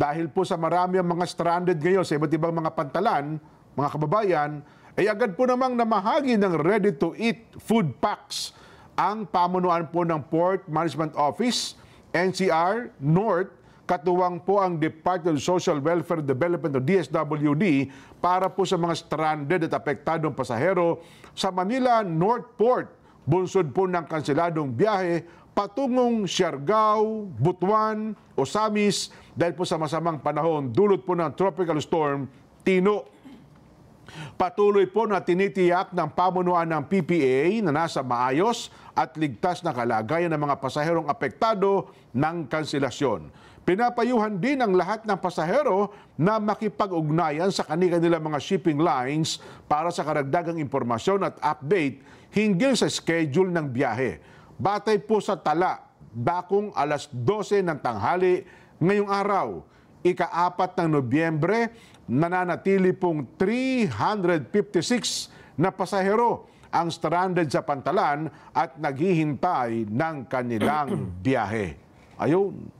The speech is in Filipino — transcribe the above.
Dahil po sa marami ang mga stranded ngayon sa iba't ibang mga pantalan, mga kababayan, ay agad po namang namahagi ng ready-to-eat food packs ang pamunuan po ng Port Management Office, NCR North, katuwang po ang Department of Social Welfare Development o DSWD para po sa mga stranded at apektadong pasahero sa Manila North Port, bunsod po ng kanseladong biyahe patungong Siargao, Butuan, Osamis dahil po sa masamang panahon dulot po ng Tropical Storm Tino. Patuloy po na tinitiyak ng pamunuan ng PPA na nasa maayos at ligtas na kalagayan ng mga pasaherong apektado ng kanselasyon. Pinapayuhan din ang lahat ng pasahero na makipag-ugnayan sa kanilang mga shipping lines para sa karagdagang impormasyon at update hinggil sa schedule ng biyahe. Batay po sa tala, bakong alas 12 ng tanghali ngayong araw, ika-4 ng Nobyembre, nananatili pong 356 na pasahero ang stranded sa pantalan at naghihintay ng kanilang biyahe. Ayun.